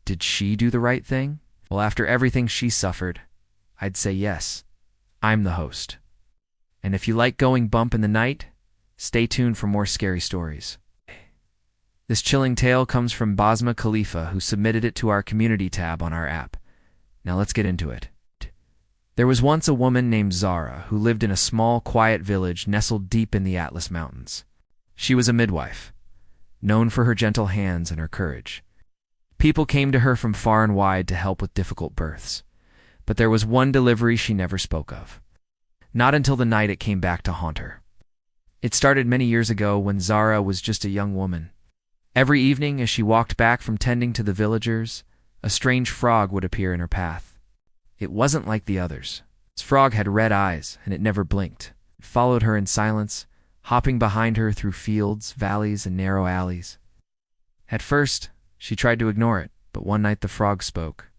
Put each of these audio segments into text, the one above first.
Did she do the right thing? Well, after everything she suffered, I'd say yes. I'm the host. And if you like going bump in the night, stay tuned for more scary stories. This chilling tale comes from Basma Khalifa, who submitted it to our community tab on our app. Now let's get into it. There was once a woman named Zara who lived in a small, quiet village nestled deep in the Atlas Mountains. She was a midwife, known for her gentle hands and her courage. People came to her from far and wide to help with difficult births. But there was one delivery she never spoke of. Not until the night it came back to haunt her. It started many years ago when Zara was just a young woman. Every evening as she walked back from tending to the villagers, a strange frog would appear in her path. It wasn't like the others. This frog had red eyes, and it never blinked. It followed her in silence, hopping behind her through fields, valleys, and narrow alleys. At first, she tried to ignore it, but one night the frog spoke.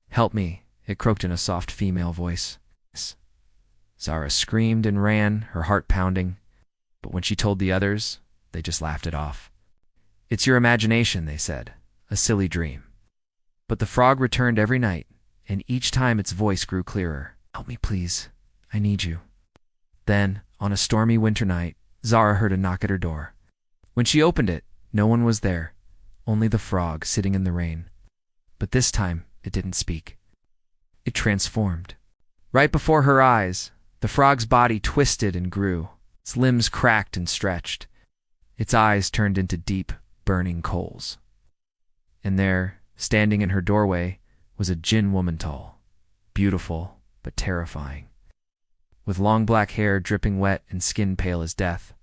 "Help me," it croaked in a soft female voice. Zara screamed and ran, her heart pounding. But when she told the others, they just laughed it off. "It's your imagination," they said, "a silly dream." But the frog returned every night, and each time its voice grew clearer. "Help me, please. I need you." Then, on a stormy winter night, Zara heard a knock at her door. When she opened it, no one was there, only the frog sitting in the rain. But this time, it didn't speak. It transformed. Right before her eyes, the frog's body twisted and grew. Its limbs cracked and stretched. Its eyes turned into deep, burning coals. And there, standing in her doorway, was a djinn woman tall, beautiful but terrifying. With long black hair dripping wet and skin pale as death.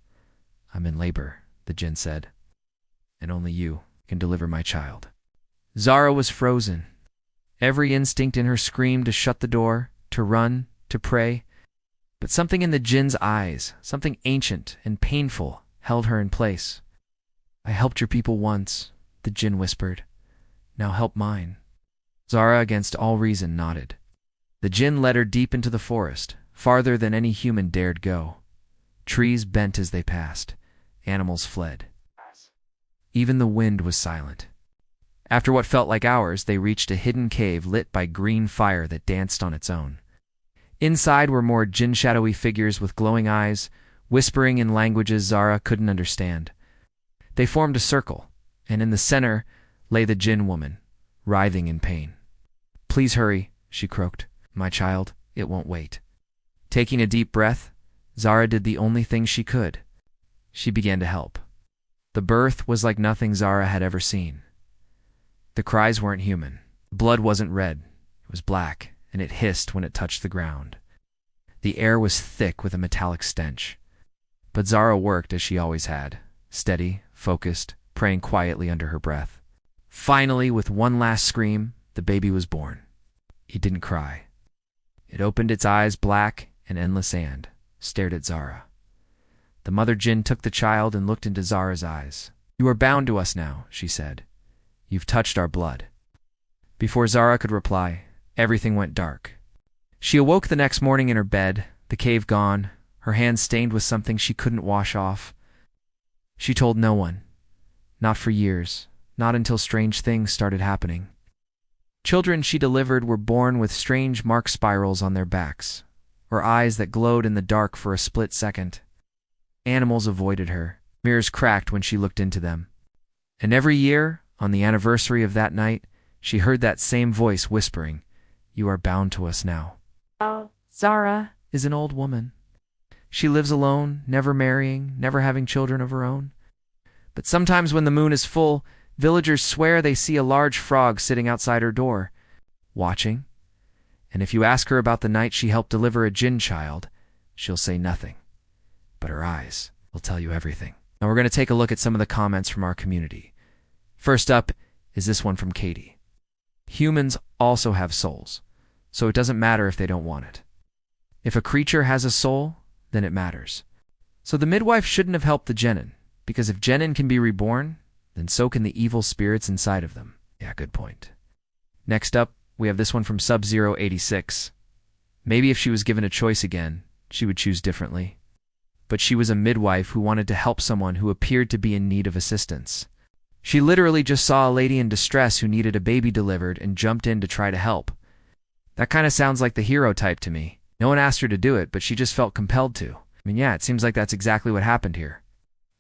"I'm in labor," the djinn said, "and only you can deliver my child." Zara was frozen. Every instinct in her screamed to shut the door, to run, to pray. But something in the djinn's eyes, something ancient and painful, held her in place. "I helped your people once," the djinn whispered. "Now help mine." Zara, against all reason, nodded. The djinn led her deep into the forest, farther than any human dared go. Trees bent as they passed. Animals fled. Even the wind was silent. After what felt like hours, they reached a hidden cave lit by green fire that danced on its own. Inside were more djinn-shadowy figures with glowing eyes, whispering in languages Zara couldn't understand. They formed a circle, and in the center lay the djinn woman, writhing in pain. "Please hurry," she croaked. "My child, it won't wait." Taking a deep breath, Zara did the only thing she could. She began to help. The birth was like nothing Zara had ever seen. The cries weren't human. Blood wasn't red. It was black, and it hissed when it touched the ground. The air was thick with a metallic stench. But Zara worked as she always had, steady, focused, praying quietly under her breath. Finally, with one last scream, the baby was born. It didn't cry. It opened its eyes black and endless and stared at Zara. The mother djinn took the child and looked into Zara's eyes. "You are bound to us now," she said. "You've touched our blood." Before Zara could reply, everything went dark. She awoke the next morning in her bed, the cave gone, her hands stained with something she couldn't wash off. She told no one. Not for years, not until strange things started happening. Children she delivered were born with strange mark spirals on their backs, or eyes that glowed in the dark for a split second. Animals avoided her. Mirrors cracked when she looked into them. And every year, on the anniversary of that night, she heard that same voice whispering, "You are bound to us now." Zara is an old woman. She lives alone, never marrying, never having children of her own. But sometimes when the moon is full, villagers swear they see a large frog sitting outside her door, watching. And if you ask her about the night she helped deliver a djinn child, she'll say nothing. But her eyes will tell you everything. Now we're going to take a look at some of the comments from our community. First up is this one from Katie. "Humans also have souls, so it doesn't matter if they don't want it. If a creature has a soul, then it matters. So the midwife shouldn't have helped the genin, because if genin can be reborn, then so can the evil spirits inside of them." Yeah, good point. Next up, we have this one from Sub-Zero86. "Maybe if she was given a choice again, she would choose differently. But she was a midwife who wanted to help someone who appeared to be in need of assistance. She literally just saw a lady in distress who needed a baby delivered and jumped in to try to help. That kind of sounds like the hero type to me. No one asked her to do it, but she just felt compelled to. I mean, yeah, it seems like that's exactly what happened here.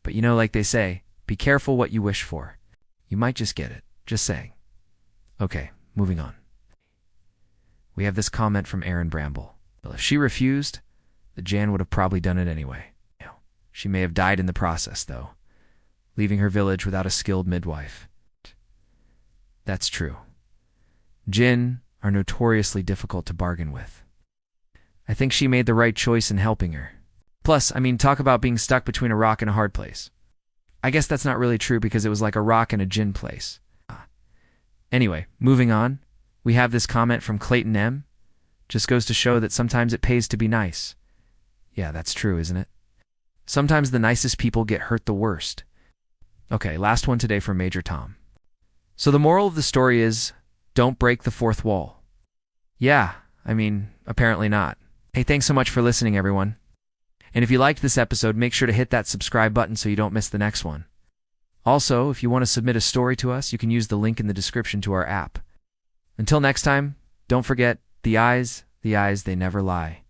But you know, like they say, be careful what you wish for. You might just get it. Just saying. Okay, moving on. We have this comment from Erin Bramble. Well, if she refused, the Jan would have probably done it anyway. She may have died in the process, though, leaving her village without a skilled midwife. That's true. Jinn are notoriously difficult to bargain with. I think she made the right choice in helping her. Plus, I mean, talk about being stuck between a rock and a hard place. I guess that's not really true because it was like a rock and a Jinn place. Anyway, moving on, we have this comment from Clayton M. Just goes to show that sometimes it pays to be nice. Yeah, that's true, isn't it? Sometimes the nicest people get hurt the worst. Okay, last one today from Major Tom. So the moral of the story is, don't break the fourth wall. Yeah, I mean, apparently not. Hey, thanks so much for listening, everyone. And if you liked this episode, make sure to hit that subscribe button so you don't miss the next one. Also, if you want to submit a story to us, you can use the link in the description to our app. Until next time, don't forget, the eyes, they never lie.